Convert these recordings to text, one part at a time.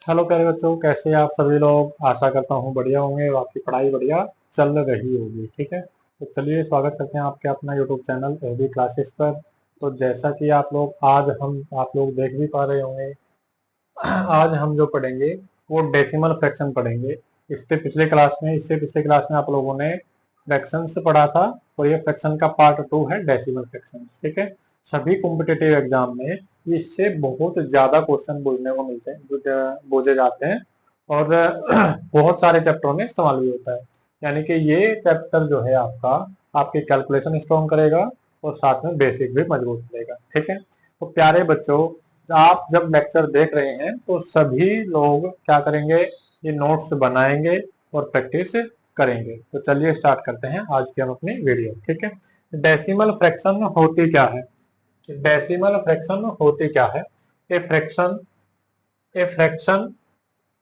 Hello प्यारे बच्चों, कैसे हैं आप सभी लोग। आशा करता हूँ बढ़िया होंगे और आपकी पढ़ाई बढ़िया चल रही होगी। ठीक है, तो चलिए स्वागत करते हैं आपके अपना यूट्यूब चैनल एबी क्लासेस पर। तो जैसा कि आप लोग देख भी पा रहे होंगे, आज हम जो पढ़ेंगे वो डेसिमल फ्रैक्शन पढ़ेंगे। इससे पिछले क्लास में आप लोगों ने फ्रैक्शंस पढ़ा था, और ये फ्रैक्शन का पार्ट 2 है, डेसिमल फ्रैक्शन। ठीक है, सभी कॉम्पिटिटिव एग्जाम में इससे बहुत ज्यादा क्वेश्चन पूछने को मिलते हैं, पूछे जाते हैं, और बहुत सारे चैप्टरों में इस्तेमाल भी होता है। यानी कि ये चैप्टर जो है आपका, आपके कैलकुलेशन स्ट्रॉन्ग करेगा और साथ में बेसिक भी मजबूत करेगा। ठीक है, तो प्यारे बच्चों, आप जब लेक्चर देख रहे हैं तो सभी लोग क्या करेंगे, ये नोट्स बनाएंगे और प्रैक्टिस करेंगे। तो चलिए स्टार्ट करते हैं आज की हम अपनी वीडियो। ठीक है, डेसिमल फ्रैक्शन होती क्या है। डेसिमल फ्रैक्शन होती क्या है। A fraction a fraction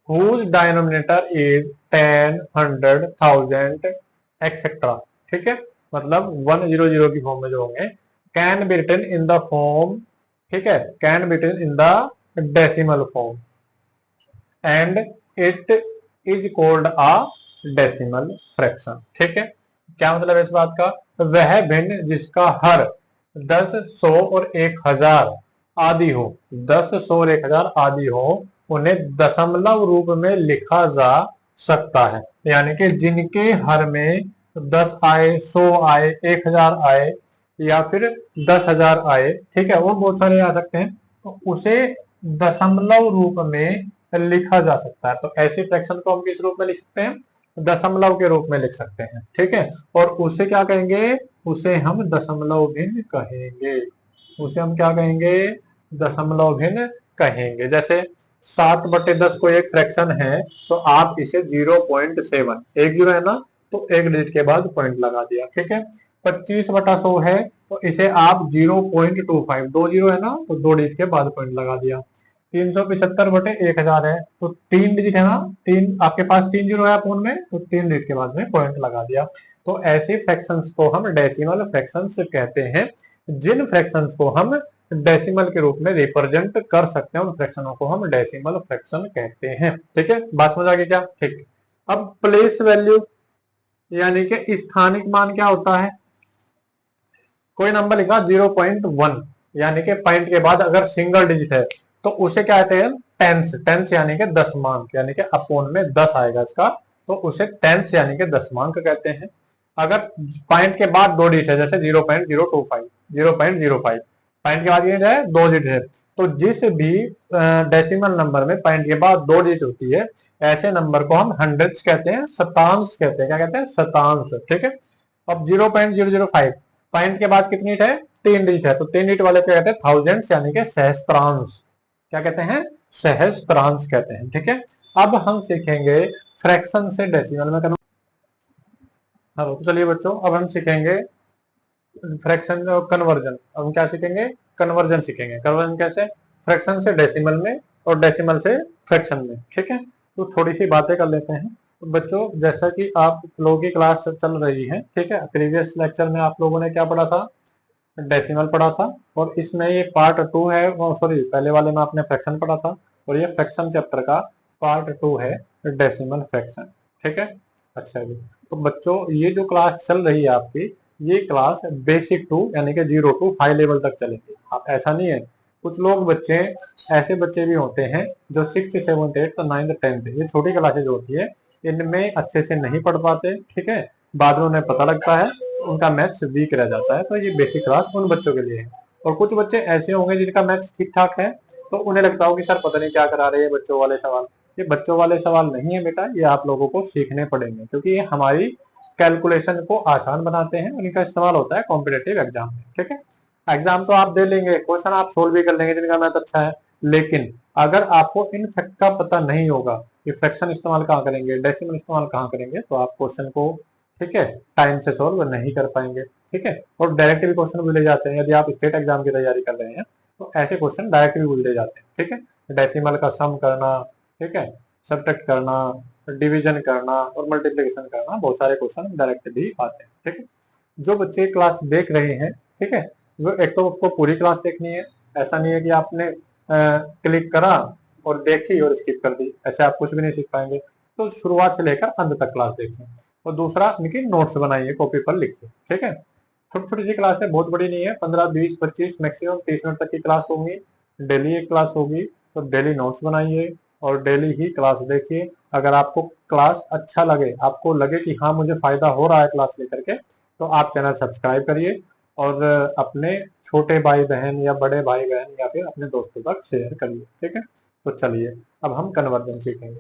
whose denominator is 10, 100, 1000 etcetera. ठीक है, मतलब 100 की फॉर्म में जो होंगे, can be written in the form. ठीक है, can be written in the decimal form and it is called a decimal fraction. ठीक है, क्या मतलब है इस बात का। वह भिन्न जिसका हर 10, 100 और 1000 आदि हो, 10, 100 और 1000 आदि हो, उन्हें दशमलव रूप में लिखा जा सकता है। यानी कि जिनके हर में 10 आए, 100 आए, 1000 आए, या फिर 10,000 आए, ठीक है, वो बहुत सारे आ सकते हैं, तो उसे दशमलव रूप में लिखा जा सकता है। तो ऐसे फ्रैक्शन को हम किस रूप में लिख सकते हैं, दशमलव के रूप में लिख सकते हैं। ठीक है, और उसे क्या कहेंगे, उसे हम दशमलव भिन्न कहेंगे। उसे हम क्या कहेंगे, दशमलव भिन्न कहेंगे। जैसे 7/10 को एक फ्रैक्शन है, तो आप इसे 0.7, एक जीरो है ना, तो एक डिजिट के बाद पॉइंट लगा दिया। ठीक है, 25/100 है, तो इसे आप 0.25, दो जीरो है ना, तो दो डिजिट के बाद पॉइंट लगा दिया। 375/1000 है, तो तीन डिजिट है ना, तीन आपके पास तीन जीरो है फोन में, तो तीन डिजिट के बाद में पॉइंट लगा दिया। तो ऐसे फ्रैक्शंस को हम डेसिमल फ्रैक्शंस कहते हैं। जिन फ्रैक्शंस को हम डेसिमल के रूप में रिप्रेजेंट कर सकते हैं, उन फ्रैक्शनों को हम डेसिमल फ्रैक्शन कहते हैं। ठीक है, बात समझ आ गई क्या। ठीक, अब प्लेस वैल्यू यानी कि स्थानिक मान क्या होता है। कोई नंबर लिखा 0.1, यानी कि पॉइंट के बाद अगर सिंगल डिजिट है, तो उसे क्या कहते हैं, टेंस। टेंस यानी कि दशमांक, यानी कि अपोन में 10 आएगा इसका, तो उसे टेंस यानी कि दशमांक कहते हैं। अगर पॉइंट के बाद दो डिजिट है, जैसे 0.025, 0.05, पॉइंट के बाद ये है दो डिजिट है, तो जिस भी डेसिमल नंबर में पॉइंट के बाद दो डिजिट होती है, ऐसे नंबर को हम हंड्रेड्स कहते हैं, शतांश कहते हैं। क्या कहते हैं, शतांश। ठीक है, अब 0.005, पॉइंट के बाद कितनी है, तीन डिजिट है, तो तीन डिजिट वाले क्या कहते हैं, थाउजेंड्स, यानी कि सहस्त्रांश। क्या कहते हैं, सहस्त्रांश कहते हैं। ठीक है, अब हम सीखेंगे फ्रैक्शन से डेसिमल में कन्वर्ट। हेलो, तो चलिए बच्चों, अब हम सीखेंगे फ्रैक्शन कन्वर्जन। अब हम क्या सीखेंगे, कन्वर्जन सीखेंगे। कन्वर्जन कैसे, फ्रैक्शन से डेसिमल में और डेसिमल से फ्रैक्शन में। ठीक है, तो थोड़ी सी बातें कर लेते हैं। तो बच्चों, जैसा कि आप लोगों की क्लास चल रही है, ठीक है, प्रीवियस लेक्चर में आप लोगों ने क्या पढ़ा था, डेसिमल पढ़ा था, और इसमें ये पार्ट 2 है, सॉरी पहले वाले में आपने फ्रैक्शन पढ़ा था, और ये फ्रैक्शन चैप्टर का पार्ट 2 है, डेसिमल फ्रैक्शन। ठीक है, अच्छा जी। तो बच्चों, ये जो क्लास चल रही है आपकी, ये क्लास बेसिक टू यानी कि 0 टू हाई लेवल तक चलेगी। आप ऐसा नहीं है, कुछ लोग बच्चे, ऐसे बच्चे भी होते हैं जो 6th 7th 8th 9th 10th, ये छोटी क्लासेज होती है, इनमें अच्छे से नहीं पढ़ पाते। ठीक है, बाद में उन्हें पता लगता है, उनका मैथ्स वीक रह जाता है। तो ये बेसिक क्लास उन बच्चों के लिए है। और कुछ बच्चे ऐसे होंगे जिनका मैथ्स ठीक ठाक है, तो उन्हें लगता हो कि सर पता नहीं क्या करा रहे हैं बच्चों वाले सवाल। ये बच्चों वाले सवाल नहीं है बेटा, ये आप लोगों को सीखने पड़ेंगे, क्योंकि ये हमारी कैलकुलेशन को आसान बनाते हैं, उनका इस्तेमाल होता है कॉम्पिटेटिव एग्जाम में। ठीक है, एग्जाम तो आप दे लेंगे, क्वेश्चन आप सोल्व भी कर लेंगे जिनका मैथ अच्छा है, लेकिन अगर आपको इन फैक्ट का पता नहीं होगा कि फ्रैक्शन इस्तेमाल कहाँ करेंगे, डेसिमल इस्तेमाल कहाँ करेंगे, तो आप क्वेश्चन को, ठीक है, टाइम से सोल्व नहीं कर पाएंगे। ठीक है, और डायरेक्ट भी क्वेश्चन भूले जाते हैं। यदि आप स्टेट एग्जाम की तैयारी कर रहे हैं, तो ऐसे क्वेश्चन डायरेक्ट भी भूले जाते हैं। ठीक है, डेसिमल का सम करना, ठीक है, सब्ट्रैक्ट करना, डिवीजन करना और मल्टीप्लिकेशन करना, बहुत सारे क्वेश्चन डायरेक्ट भी आते हैं। ठीक है, जो बच्चे क्लास देख रहे हैं, ठीक है, वो एक तो आपको पूरी क्लास देखनी है। ऐसा नहीं है कि आपने क्लिक करा और देखी और स्किप कर दी, ऐसे आप कुछ भी नहीं सीख पाएंगे। तो शुरुआत से लेकर अंत तक क्लास देखिए। और दूसरा इनकी नोट्स बनाइए, कॉपी पर लिखिए, ठीक है। छोटी छोटी सी क्लास है, बहुत बड़ी नहीं है, 15 20 25 मैक्सिमम 30 मिनट तक की क्लास होगी। डेली एक क्लास होगी, तो डेली नोट्स बनाइए और डेली ही क्लास देखिए। अगर आपको क्लास अच्छा लगे, आपको लगे कि हाँ मुझे फायदा हो रहा है क्लास लेकर के, तो आप चैनल सब्सक्राइब करिए और अपने छोटे भाई बहन या बड़े भाई बहन या फिर अपने दोस्तों तक शेयर करिए, ठीक है। तो चलिए अब हम कन्वर्जन सीखेंगे,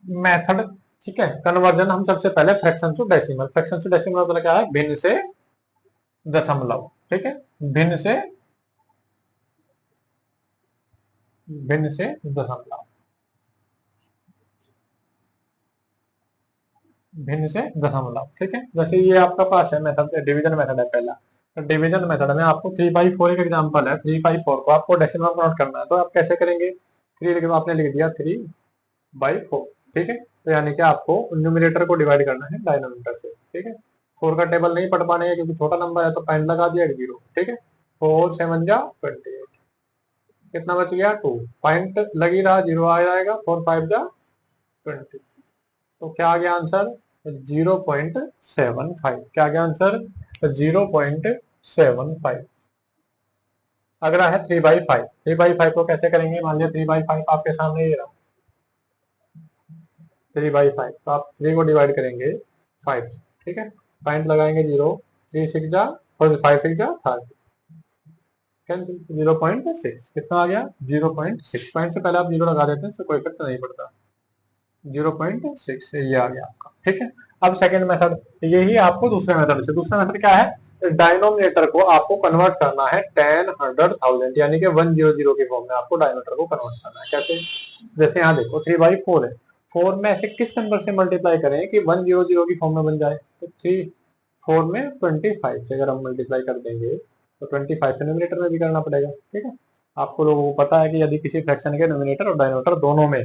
मेथड, ठीक है। कन्वर्जन हम सबसे पहले fraction to decimal, fraction to decimal मतलब क्या है, भिन्न से दशमलव, ठीक है। भिन्न से, भिन्न से दशमलव, भिन्न से दशमलव, ठीक है। जैसे ये आपका पास है मेथड, डिवीजन मेथड है पहला। तो डिवीजन मेथड में आपको 3/4 एक एग्जांपल है, 3/4 को आपको डेसिमल कन्वर्ट करना है, तो आप कैसे करेंगे, आपने लिख दिया 3/4, ठीक है। तो यानी कि आपको न्यूमिनेटर को डिवाइड करना है डायनोमिनेटर से, ठीक है। 4 का टेबल नहीं पढ़ पाने क्योंकि छोटा नंबर है, तो पॉइंट लगा दिया 0, ठीक है। 4 7 जा 28, कितना बच गया 2, पॉइंट लगी रहा, 0 आ जाएगा, 4 5 जा 20। तो क्या आ गया आंसर, 0.75। क्या आ गया आंसर, 0.75। अगला है 3/5, 3/5 को कैसे करेंगे, मान लिया 3/5 आपके सामने ये रहा, 3/5, तो आप 3 को डिवाइड करेंगे 5, ठीक है। पॉइंट लगाएंगे 0, 3 6 जा 5 6 जा 30, 0.6, कितना आ गया 0.6। पॉइंट से पहले आप 0 लगा देते हैं, इससे कोई इफेक्ट नहीं पड़ता, 0.6 ये आ गया आपका, ठीक है। अब सेकंड मेथड, यही आपको दूसरे मेथड से, दूसरा मेथड क्या है, डायनोमिनेटर को आपको कन्वर्ट करना है 10 100 1000, यानी कि 100 के फॉर्म में आपको डायनोमिनेटर को कन्वर्ट करना है। कैसे, जैसे यहाँ देखो 3/4 है, 4 में ऐसे किस नंबर से मल्टीप्लाई करें कि 100 की फॉर्म में बन जाए, तो 4 में 25 से अगर हम मल्टीप्लाई कर देंगे तो 25 से न्यूमिनेटर में भी करना पड़ेगा, ठीक है। आपको लोगों को पता है कि यदि किसी फ्रैक्शन के न्यूमिनेटर और डायनोमिनेटर दोनों में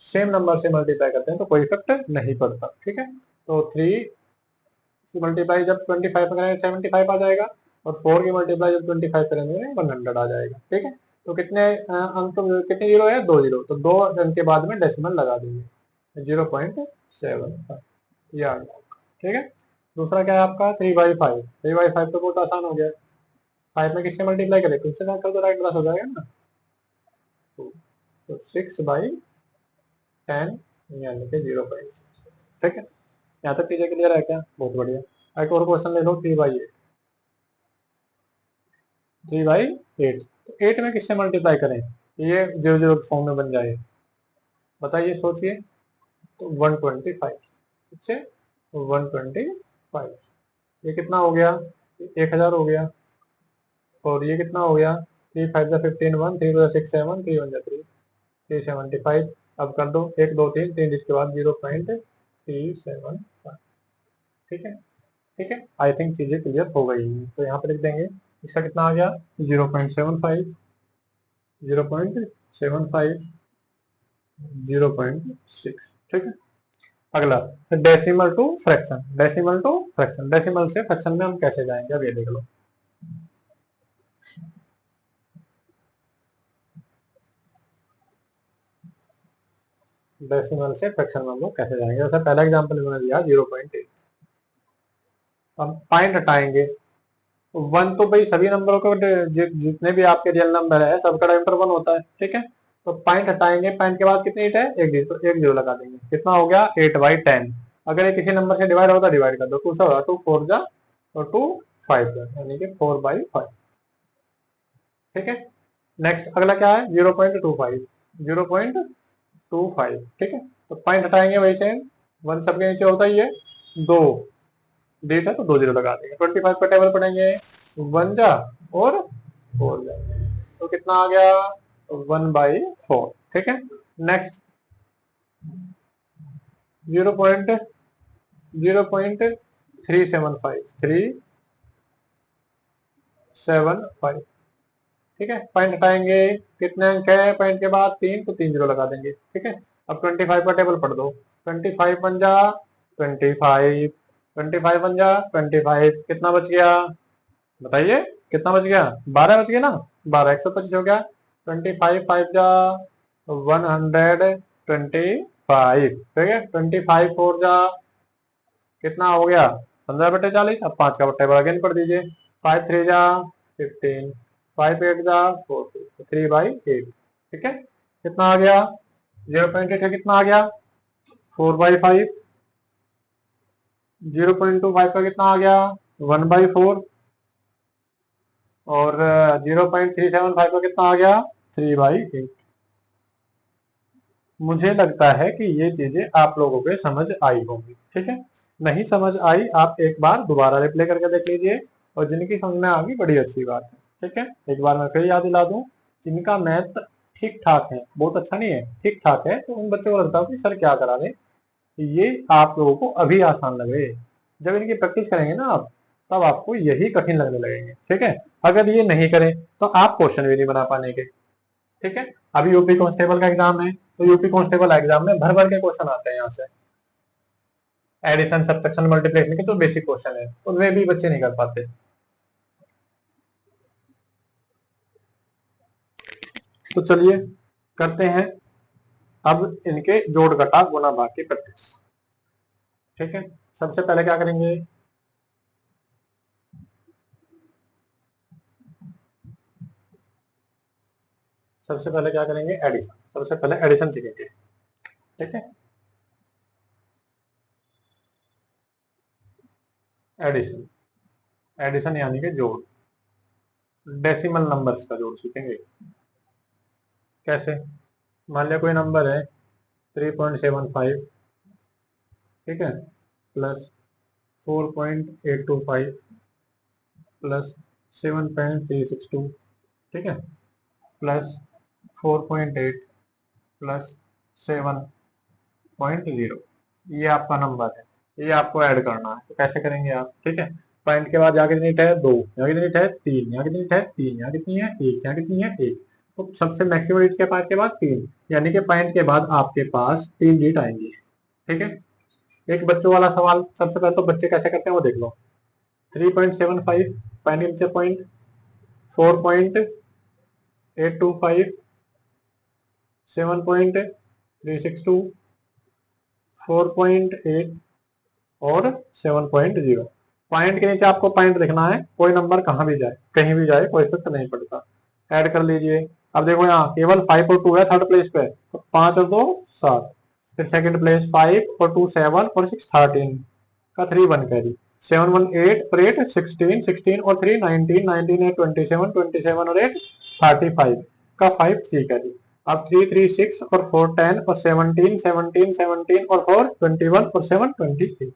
सेम नंबर से मल्टीप्लाई करते हैं तो कोई इफेक्ट नहीं पड़ता, ठीक है। तो 3 की मल्टीप्लाई जब 25 में करेंगे 75 आ जाएगा, और 4 की मल्टीप्लाई जब 25 करेंगे 100 आ जाएगा, ठीक है। तो कितने अंक, कितने जीरो है, 2 जीरो, तो 2 अंक के बाद में डेसिमल लगा देंगे, 0.75 ये आ गया, ठीक है। दूसरा क्या है आपका 3/5, 3/5 तो बहुत आसान हो गया, 5 में किससे मल्टीप्लाई करें, तुमसे ना कर दो, राइट प्लस हो जाएगा ना, तो 6/10 यानी कि 0.6, ठीक है। यहाँ तक चीजें क्लियर है क्या, बहुत बढ़िया। एक और क्वेश्चन ले लो, 3/8, 3/8, तो 8 में किससे मल्टीप्लाई करें, ये 0 फॉर्म में बन जाए, बताइए सोचिए, तो 125, ठीक है, 125, ये कितना हो गया, 1000 हो गया, और ये कितना हो गया, 3 5 15 1 3 6 7 3 1 3 375। अब कर दो 1 2 3 3 इसके बाद 0.375, ठीक है, ठीक है। आई थिंक चीजें क्लियर हो गई हैं, तो यहाँ पे लिख देंगे, इसका कितना आ गया 0.75, 0.75, 0.6, ठीक है। अगला decimal to fraction, decimal to fraction, decimal से फ्रैक्शन में हम कैसे जाएंगे, अब ये देख लो। डेसिमल से फ्रैक्शन में हम लोग कैसे जाएंगे, जैसे पहला एग्जांपल मैंने दिया 0.8, हम पॉइंट हटाएंगे, वन तो भाई सभी नंबरों को, जितने भी आपके रियल नंबर है सबका डिनोमिनेटर 1 होता है, ठीक है। तो पॉइंट हटाएंगे, पॉइंट के बाद कितनी हिट है, एक जीरो, तो एक जीरो लगा देंगे, कितना हो गया 8/10। अगर ये किसी नंबर से डिवाइड होता, डिवाइड कर दो, 2 से होगा 2 4 जा और 2 5 जा, यानी कि 4/5, ठीक है। नेक्स्ट अगला क्या है 0.25, 0.25, ठीक है। तो पॉइंट हटाएंगे वही से, वन सबके नीचे होता ही है, दो डेट है तो 2 जीरो लगा देंगे, 25 का टेबल पढ़ेंगे, 1 जा और 4 जा, तो कितना आ गया 1/4, ठीक है। नेक्स्ट 0.375, ठीक है। पॉइंट हटाएंगे, कितने अंक है पॉइंट के बाद 3, तो 3 जीरो लगा देंगे, ठीक है। अब 25 का टेबल पढ़ दो, 25 बन जा 25, 25 बन जा 25, कितना बच गया बताइए, कितना बच गया 12 बच गया ना, 12 125 हो गया, 25 5 जा 125, ठीक है। 25 4 जा कितना हो गया 15/40। अब 5 का बट्टा अगेन पढ़ दीजिए। 5 3 जा 15, 5 8 जा 40, 3/8, ठीक है। कितना आ गया 0.8 का कितना आ गया 4/5, 0.25 का कितना आ गया 1/4 और 0.375 का कितना आ गया 3/8। मुझे लगता है कि ये चीजें आप लोगों के समझ आई होंगी, ठीक है। नहीं समझ आई आप एक बार दोबारा रिप्ले करके देख लीजिए, और जिनकी समझ में आ गई बड़ी अच्छी बात है, ठीक है। एक बार मैं फिर याद दिला दूं, जिनका मैथ ठीक ठाक है, बहुत अच्छा नहीं है, ठीक ठाक है, तो उन बच्चों को लगता है कि सर क्या करा रहे, ये आप लोगों को अभी आसान लगे। जब इनकी प्रैक्टिस करेंगे ना आप, तब आपको यही कठिन लगने लगेंगे, ठीक है। अगर ये नहीं करें तो आप क्वेश्चन भी नहीं बना पाएंगे, ठीक है। अभी यूपी कांस्टेबल का एग्जाम है, तो यूपी कांस्टेबल एग्जाम में भर भर के क्वेश्चन आते हैं यहाँ से, एडिशन सब्ट्रैक्शन मल्टीप्लिकेशन के जो बेसिक क्वेश्चन है उनमें भी बच्चे नहीं कर पाते। तो चलिए करते हैं अब इनके जोड़ घटा गुणा भाग की प्रैक्टिस, ठीक है। सबसे पहले क्या करेंगे, सबसे पहले क्या करेंगे एडिशन, सबसे पहले एडिशन सीखेंगे, ठीक है। एडिशन, एडिशन यानी कि जोड़, डेसिमल नंबर्स का जोड़ सीखेंगे। कैसे, मान लिया कोई नंबर है 3.75, ठीक है, प्लस 4.825 प्लस 7.362, ठीक है, प्लस 4.8 प्लस 7.0, ये आपका नंबर है, ये आपको ऐड करना है। तो कैसे करेंगे आप, ठीक है। पॉइंट के बाद यहाँ कितनी नीट है 2, यहाँ कितनी नीट है 3, यहाँ कितनी नीट है 3, यहाँ कितनी है 1, यहाँ कितनी है 1। तो सबसे मैक्सिमम नीट के पॉइंट के बाद 3, यानी कि पॉइंट के बाद आपके पास 3 नीट आएंगी, ठीक है। एक बच्चों वाला सवाल, सबसे पहले तो बच्चे कैसे करते हैं वो देख लो। 3.75 पॉइंट के नीचे पॉइंट, 4.825, 7.362, 4.8 और 7.0। पॉइंट के नीचे आपको पॉइंट लिखना है, कोई नंबर कहाँ भी जाए कहीं भी जाए कोई इफेक्ट नहीं पड़ता। ऐड कर लीजिए। अब देखो यहाँ केवल 5 और 2 है थर्ड प्लेस पे, तो 5 और 2 7, फिर सेकंड प्लेस 5 और 2 7 और 6 13 का 3 1 कैरी, 7 1 8 और 8 16, 16 और 3 19, 19 8 27, 27 और 8 35 का 5 3 कैरी। अब 3 3 6 और 4 10 और 17 17 17 और 4 21 और 7 28,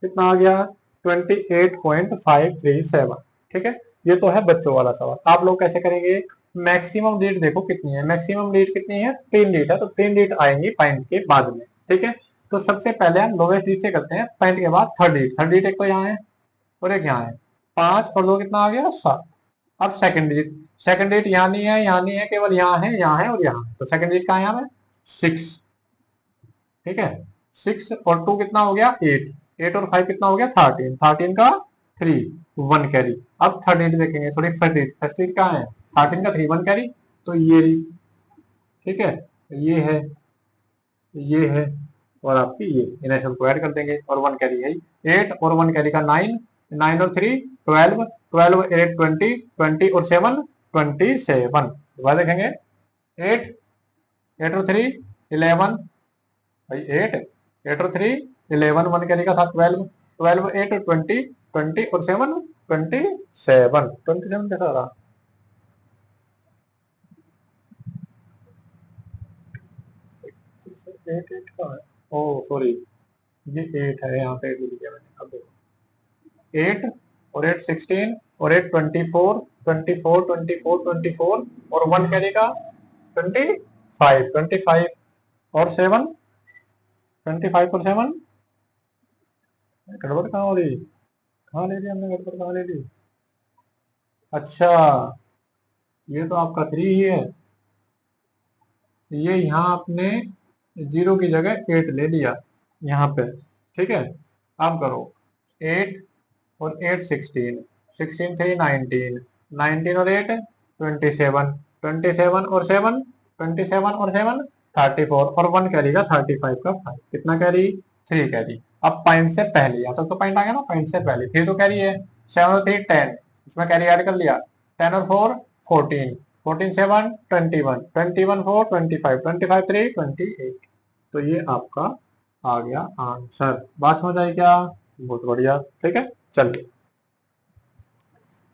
कितना आ गया 28.537, ठीक है। ये तो है बच्चों वाला सवाल। आप लोग कैसे करेंगे, मैक्सिमम लीड देखो कितनी है, मैक्सिमम लीड कितनी है 3 लीड है, तो 3 लीड आएंगी पॉइंट के बाद में, ठीक है। तो सबसे पहले हम लोवेस्ट लीड से करते हैं, पॉइंट के बाद थर्ड लीड, थर्ड लीड एक तो यहाँ है और एक यहाँ है, 5 और 2 कितना आ गया 7। अब सेकंड लीड, सेकंड लीड यहाँ नहीं है, यहाँ नहीं है, केवल यहाँ है, यहाँ है और यहाँ, तो सेकंड लीड कहाँ है यहाँ पे 6, ठीक है। 6 और 2 कितना हो गया 8, 8 और 5 कितना हो गया 13, 13 का 3 1 कैरी। अब थर्ड रीड देखेंगे, sorry first read, first read कहाँ है 13 का 3 1 कैरी, तो ये रही, ठीक है। ये है, ये है और आपकी ये, इन्हें सबको ऐड कर देंगे और 1 कैरी है 8 और 1 कैरी का 9, 9 और 3 12, 12 8 20, 20 और 7 27, दोबारा देखेंगे 8, 8 और 3 11, भाई 8, 8 और 3 11, 1 कैरी का था 12, 12 8 और 20, 20 और 7 27, 27 कैसा रहा, एट एट का है, ओ सॉरी ये 8 है, यहाँ पे 8 लिख दिया मैंने। अब देखो 8 और 8 16 और 8 24, 24 24 24 और 1 कैरी का 25, 25 और 7 25 और 7, गड़बड़ कहाँ हो रही, कहाँ ले ली हमने गड़बड़, कहाँ ले ली, अच्छा ये तो आपका 3 ही है, ये यहाँ आपने 0 की जगह 8 ले लिया यहाँ पे, ठीक है। अब करो 8 और 8 16, 16 3 19, 19 और 8 27, 27 और 7, 27 और 7 34 और 1 कैरी का 35 का 5, कितना कैरी 3 कैरी। अब पॉइंट से पहले या तो पॉइंट आ गया ना, पॉइंट से पहले 3 तो कैरी है, 7 और 3 10, इसमें कैरी ऐड कर लिया, 10 और 4 14, 14 7 21, 21 4 25, 25 3 28। तो ये आपका आ गया आंसर। बात समझ आई क्या? बहुत बढ़िया, ठीक है। चलिए,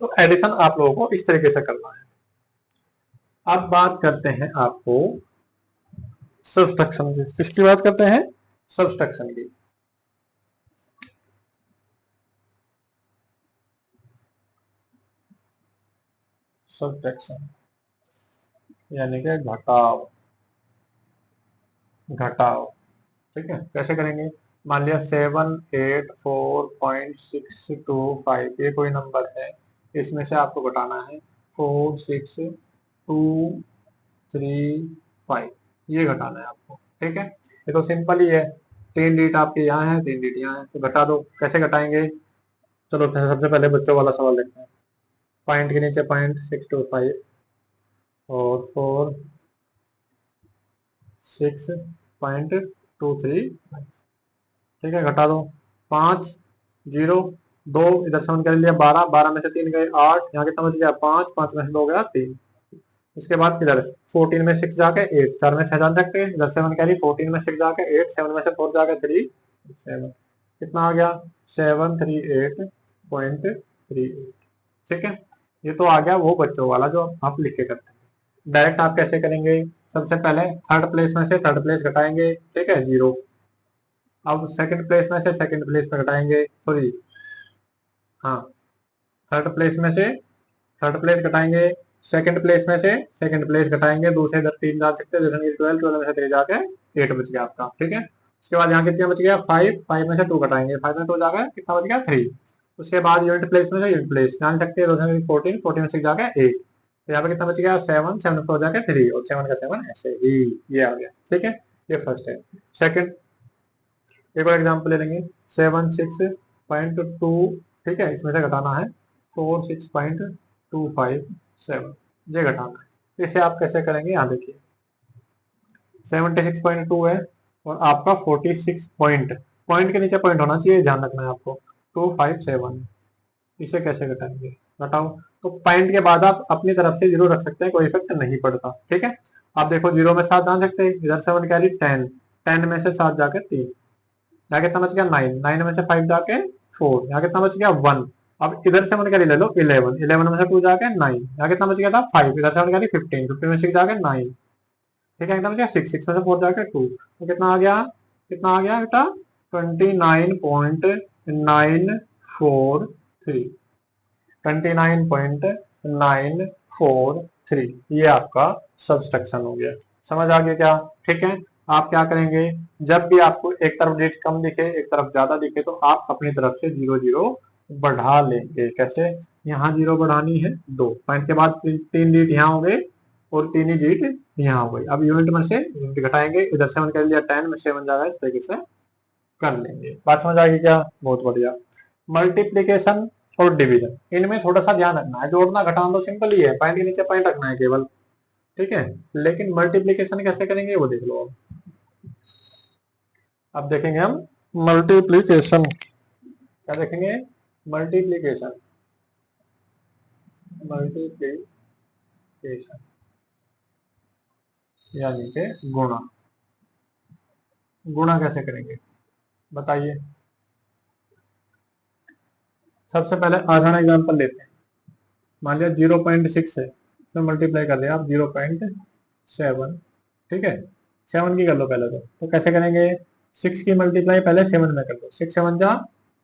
तो एडिशन आप लोगों को इस तरीके से करना है। अब बात करते हैं आपको सब्सट्रैक्शन की। किसकी बात करते हैं? सब्सट्रैक्शन की। सब्सट्रैक्शन यानी कि घटाव, घटाव, ठीक है। कैसे करेंगे? मान लिया 784.625, ये कोई नंबर है, इसमें से आपको घटाना है 46235, ये घटाना है आपको, ठीक है। ये तो सिंपल ही है, 3 डिजिट आपके यहाँ है, 3 डिजिट यहाँ है, तो घटा दो। कैसे घटाएंगे? चलो सबसे पहले बच्चों वाला सवाल देखते हैं। पॉइंट के नीचे पॉइंट 625 और 46.235, ठीक है। घटा दो, 5 0 2, इधर से कर लिया 12, 12 में से 3 गए 8, यहाँ कितना बच गया 5, 5 में से 2 गया 3। इसके बाद इधर 14 में 6 जाके 8, 4 में 6 जान सकते हैं, इधर 7 कैरी, 14 में 6 जाके 8, 7 में से 4 जाके 3 7, कितना आ गया 738.38, ठीक है। ये तो आ गया वो बच्चों वाला जो आप लिख के करते हैं। डायरेक्ट आप कैसे करेंगे? सबसे पहले थर्ड प्लेस में से थर्ड प्लेस घटाएंगे, ठीक है, 0। अब सेकंड प्लेस में से सेकंड प्लेस में घटाएंगे, सॉरी हाँ, थर्ड प्लेस में से थर्ड प्लेस घटाएंगे, सेकंड प्लेस में से सेकंड प्लेस घटाएंगे, दूसरे इधर 3 जा सकते हैं, 12, 12 में से 3 जाके 8 बच गया आपका, ठीक है। उसके बाद यहाँ कितना बच गया 5, 5 में से 2 घटाएंगे, 5 में 2 जाकर कितना बच गया 3। उसके बाद यूनिट प्लेस में से यूनिट प्लेस जान सकते हैं, 14, 14 में 6 जाके 8, तो यहाँ पे कितना बच गया 7, 7 में 4 जाके 3 और 7 का 7 ऐसे ही, ये आ गया, ठीक है। ये फर्स्ट है। सेकंड, एक और एग्जांपल ले लेंगे, 76.2, ठीक है, इसमें से घटाना है 46.257, ये घटाना है। इसे आप कैसे करेंगे? यहाँ देखिए 76.2 है और आपका 46 पॉइंट, पॉइंट के नीचे पॉइंट होना चाहिए, ध्यान रखना है आपको, 257, इसे कैसे घटाएंगे? घटाओ, तो पॉइंट के बाद आप अपनी तरफ से 0 रख सकते हैं, कोई इफेक्ट नहीं पड़ता, ठीक है। आप देखो 0 में 7 जान सकते हैं, इधर 7 कैरी 10, 10 में से 7 जाकर 3, यहाँ कितना बच गया 9, 9 में से 5 जाके 4, यहाँ कितना बच गया 1। अब इधर से 1 कैरी ले लो 11, 11 में से 2 जाके 9, यहाँ कितना बच गया था 5, इधर से 1 कैरी 15, 15 में 6 जाके 9, ठीक है, कितना बच गया 6, 6 में से 4 जाके 2, तो कितना आ गया बेटा 29.943, 29.943, ये आपका सब्सट्रैक्शन हो गया। समझ आ गया क्या? ठीक है। आप क्या करेंगे, जब भी आपको एक तरफ डिजिट कम दिखे एक तरफ ज्यादा दिखे तो आप अपनी तरफ से 0 0 बढ़ा लेंगे। कैसे? यहाँ 0 बढ़ानी है 2, पॉइंट के बाद 3 डिजिट यहाँ हो गए और 3 ही डिजिट यहाँ हो गई। अब यूनिट में से यूनिट घटाएंगे, इधर 7 कर लिया 10 में 7 जाएगा, इस तरीके से कर लेंगे। बात समझ आएगी क्या? बहुत बढ़िया। मल्टीप्लीकेशन और डिवीजन, इनमें थोड़ा सा ध्यान रखना है, जोड़ना घटाना तो सिंपल ही है, पॉइंट के नीचे पॉइंट रखना है केवल, ठीक है। लेकिन मल्टीप्लीकेशन कैसे करेंगे वो देख लो। अब देखेंगे हम मल्टीप्लीकेशन, क्या देखेंगे? मल्टीप्लीकेशन, मल्टीप्लीकेशन यानी कि गुणा। गुणा कैसे करेंगे बताइए? सबसे पहले आसान एग्जांपल लेते हैं। मान लिया 0.6 है, इसमें मल्टीप्लाई कर दिया आप 0.7, ठीक है, 7 की कर लो पहले तो कैसे करेंगे? 6 की मल्टीप्लाई पहले 7 में कर दो, 6 7 जा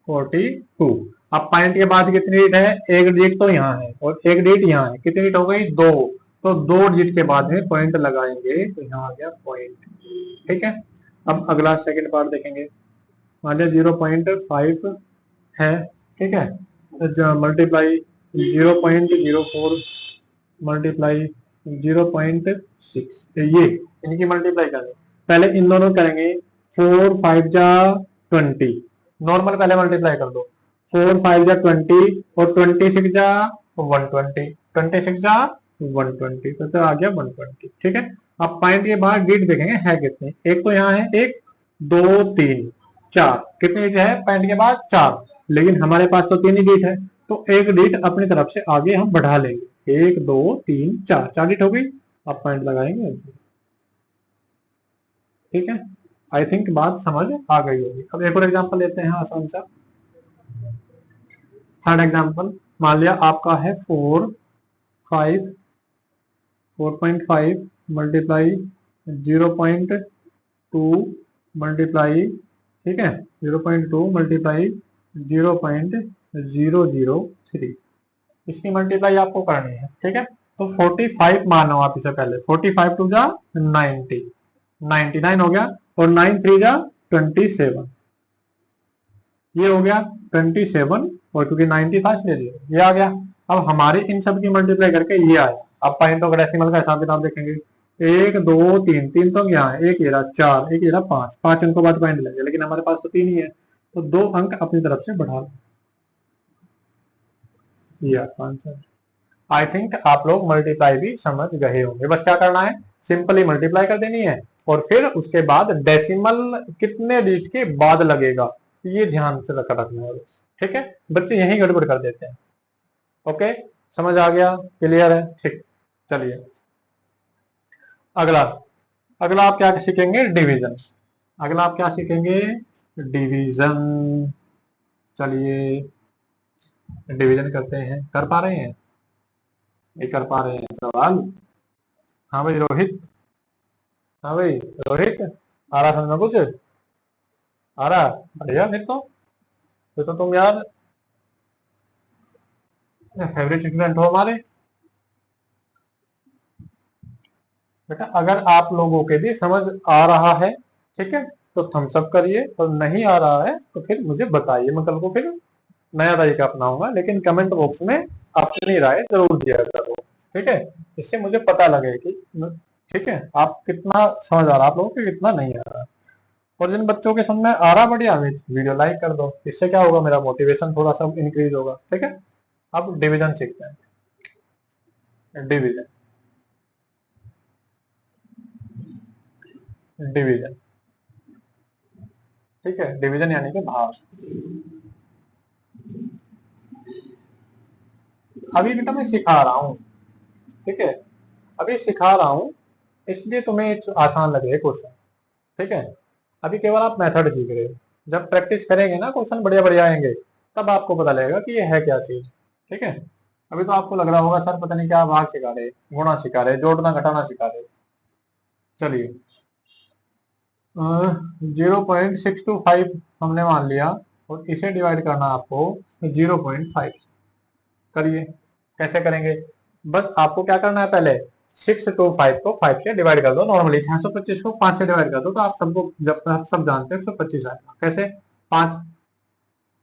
42। अब पॉइंट के बाद कितनी डिजिट है? एक डिजिट तो यहाँ है और एक डिजिट यहाँ है, कितनी डिजिट हो गई? 2, तो 2 डिजिट के बाद में पॉइंट लगाएंगे तो यहाँ आ गया पॉइंट, ठीक है। अब अगला सेकंड पार्ट देखेंगे। मान लिया 0.5 है, ठीक है, मल्टीप्लाई 0.04 मल्टीप्लाई 0.6, ये इनकी मल्टीप्लाई करेंगे। पहले इन दोनों करेंगे, 4 5 जा 20, नॉर्मल पहले मल्टीप्लाई कर दो, 4 5 जा 20 और 26 जा 120, 26 जा 120, तो आ गया 120। ठीक है, अब पॉइंट के बाद डिजिट देखेंगे है कितने। एक तो यहाँ है 1 2 3 4, कितने डिजिट है पॉइंट के बाद 4, लेकिन हमारे पास तो 3 ही डिजिट है, तो एक डिजिट अपनी तरफ से आगे हम बढ़ा लेंगे। 1 2 3 4, 4 डिजिट हो गई। अब पॉइंट लगाएंगे। ठीक है, आई थिंक बात समझ आ गई होगी। अब एक और एग्जांपल लेते हैं आसान सा। थर्ड एग्जांपल, मान लिया आपका है 4.5 मल्टीप्लाई 0.2 मल्टीप्लाई, ठीक है, 0.2 मल्टीप्लाई 0.003, इसकी मल्टीप्लाई आपको करनी है। ठीक है, तो 45 मानो आप इसे पहले। 45 टू जा 90, 99 हो गया, और 9 3 जा 27, ये हो गया 27, और क्योंकि 90 था इसलिए ये आ गया। अब हमारे इन सब की मल्टीप्लाई करके ये आया। अब पॉइंटों का डेसिमल का हिसाब किताब देखेंगे। 1 2 3, 3 तो यहाँ है, एक ये रहा 4, एक ये रहा 5, 5 अंकों बाद पॉइंट लगे, लेकिन हमारे पास तो 3 ही है, तो 2 अंक अपनी तरफ से बढ़ा लो। ये आंसर। आई थिंक आप लोग मल्टीप्लाई भी समझ गए होंगे। बस क्या करना है, सिंपली मल्टीप्लाई कर देनी है, और फिर उसके बाद डेसिमल कितने डिजिट के बाद लगेगा, ये ध्यान से रखना है। ठीक है, बच्चे यही गड़बड़ कर देते हैं। ओके, समझ आ गया, क्लियर है। ठीक, चलिए अगला। अगला आप क्या सीखेंगे, डिवीजन। अगला आप क्या सीखेंगे, डिवीजन। चलिए डिवीजन करते हैं। कर पा रहे हैं, नहीं कर पा रहे हैं सवाल। हाँ भाई रोहित, हाँ भाई रोहित, आ रहा समझ में कुछ, आ रहा, बढ़िया। फिर तो तुम यार फेवरेट स्टूडेंट हो हमारे। बेटा अगर आप लोगों के भी समझ आ रहा है, ठीक है, तो थम्स अप करिए, और नहीं आ रहा है तो फिर मुझे बताइए, मैं कल को फिर नया तरीका अपनाऊंगा, लेकिन कमेंट बॉक्स में अपनी राय जरूर दिया करो। ठीक है, इससे मुझे पता लगे कि ठीक है आप कितना समझ आ रहा, आप लोगों को कितना नहीं आ रहा। और जिन बच्चों के समझ में आ रहा, बढ़िया, वीडियो लाइक कर दो, इससे क्या होगा, मेरा मोटिवेशन थोड़ा सा इंक्रीज होगा। ठीक है, अब डिवीजन सीखते हैं। डिवीजन, डिवीजन, ठीक है, डिवीजन यानी कि भाग। अभी बेटा मैं सिखा रहा हूँ, ठीक है, अभी सिखा रहा हूँ, इसलिए तुम्हें आसान लगे क्वेश्चन। ठीक है, अभी केवल आप मेथड सीख रहे हो। जब प्रैक्टिस करेंगे ना, क्वेश्चन बढ़िया बढ़िया आएंगे, तब आपको पता लगेगा कि ये है क्या चीज। ठीक है, अभी तो आपको लग रहा होगा सर पता नहीं क्या भाग सिखा रहे, गुणा सिखा रहे, जोड़ना घटाना सिखा रहे। चलिए 0.625 हमने मान लिया, और इसे डिवाइड करना आपको 0.5। करिए, कैसे करेंगे, बस आपको क्या करना है, पहले 625 को 5 से डिवाइड कर दो। नॉर्मली 625 को 5 से डिवाइड कर दो, तो आप सबको, जब आप सब जानते हो 125 आएगा। कैसे, 5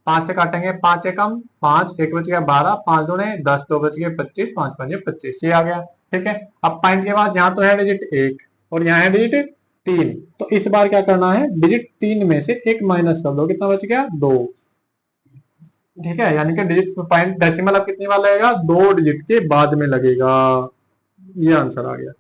5 से काटेंगे, 5 एकम 5, एक बच गया 12, 5 दूने 10, 2 बच गए 25, 5 5 25, ये आ गया। ठीक है, अब पॉइंट के बाद यहाँ तो है डिजिट 1, और यहाँ है डिजिट 3, तो इस बार क्या करना है, डिजिट 3 में से 1 माइनस कर दो, कितना बच गया 2। ठीक है, यानी कि डिजिट पॉइंट डेसिमल अब कितनी बार लगेगा, 2 डिजिट के बाद में लगेगा। ये आंसर आ गया।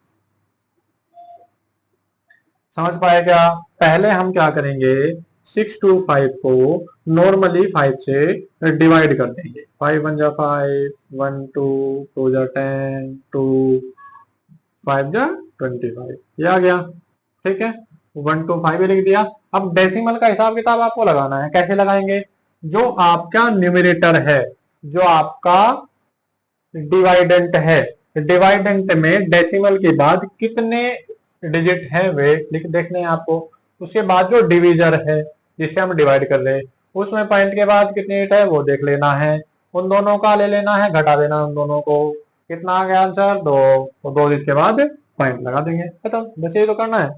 समझ पाए क्या, पहले हम क्या करेंगे, 625 को नॉर्मली 5 से डिवाइड कर देंगे। 5 1 जा 5, 1 2 2 जा 10, 2 5 जा 25, ये आ गया। ठीक है, 1 2 5 लिख दिया। अब डेसिमल का हिसाब किताब आपको लगाना है। कैसे लगाएंगे, जो आपका न्यूमरेटर है, जो आपका डिवाइडेंट है, डिवाइडेंट में डेसिमल के बाद कितने डिजिट है वे लिख देखने हैं आपको। उसके बाद जो डिवीजर है, जिसे हम डिवाइड कर रहे हैं, उसमें पॉइंट के बाद कितने डिजिट है वो देख लेना है, उन दोनों का ले लेना है, घटा देना उन दोनों को। कितना आ गया आंसर, 2, तो 2 डिजिट के बाद पॉइंट लगा देंगे, खत्म। बस ये तो करना है।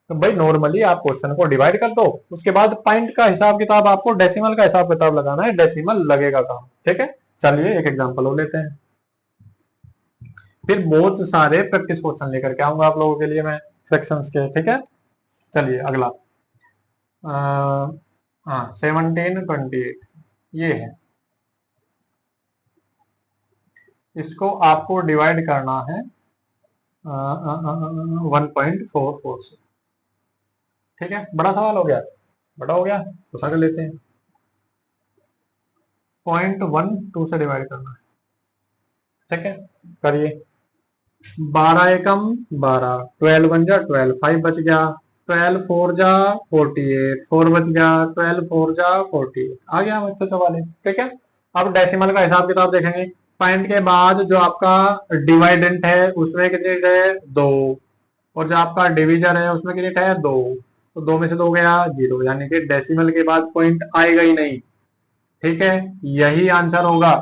तो भाई नॉर्मली आप क्वेश्चन को डिवाइड कर दो, उसके बाद पॉइंट का हिसाब किताब, आपको डेसिमल का हिसाब किताब लगाना है, डेसिमल लगेगा काम। ठीक है, चलिए एक एग्जांपल और लेते हैं, फिर बहुत सारे प्रैक्टिस क्वेश्चन लेकर के आऊंगा आप लोगों के लिए मैं, फ्रैक्शंस के। ठीक है, चलिए अगला। हाँ 1728, ये है। इसको आपको डिवाइड करना है 1.44 से। ठीक है, बड़ा सवाल हो गया, बड़ा हो गया तो कर लेते हैं। 0.12 से डिवाइड करना है। ठीक है, करिए। 12 एकम 12, 12 वन जा 12, 5 बच गया, 12 4 जा 48, 4 बच गया, 12 4 जा 48 आ गया बच्चों सवाल। ठीक है, अब डेसिमल का हिसाब किताब देखेंगे। पॉइंट के बाद जो आपका डिवाइडेंट है उसमें कितनी है 2, और जो आपका डिविजन है उसमें कितनी है 2, तो 2 में से 2 गया 0, यानी कि डेसिमल के बाद पॉइंट आएगा ही नहीं। ठीक है, यही आंसर होगा।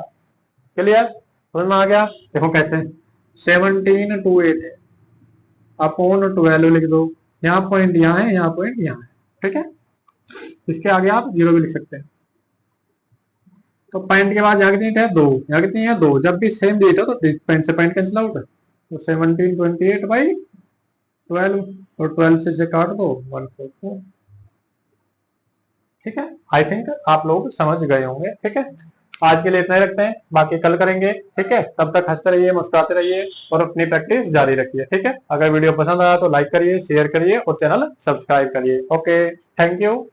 क्लियर, समझ में आ गया। देखो कैसे, 17/8 है, अपॉन 12 लिख दो, यहाँ पॉइंट यहाँ है, यहाँ पॉइंट यहाँ है। ठीक है, इसके आगे आप 0 भी लिख सकते हैं। तो पॉइंट के बाद यहाँ कितनी है 2, यहाँ कितनी है 2, जब भी सेम डिजिट हो तो पॉइंट से पॉइंट कैंसिल आउट है, तो 17/28/12, और 12 से काट दो 144। ठीक है, आई थिंक आप लोग समझ गए होंगे। ठीक है, आज के लिए इतना ही रखते हैं, बाकी कल करेंगे। ठीक है, तब तक हंसते रहिए, मुस्कुराते रहिए और अपनी प्रैक्टिस जारी रखिए। ठीक है, अगर वीडियो पसंद आया तो लाइक करिए, शेयर करिए और चैनल सब्सक्राइब करिए। Okay, thank you.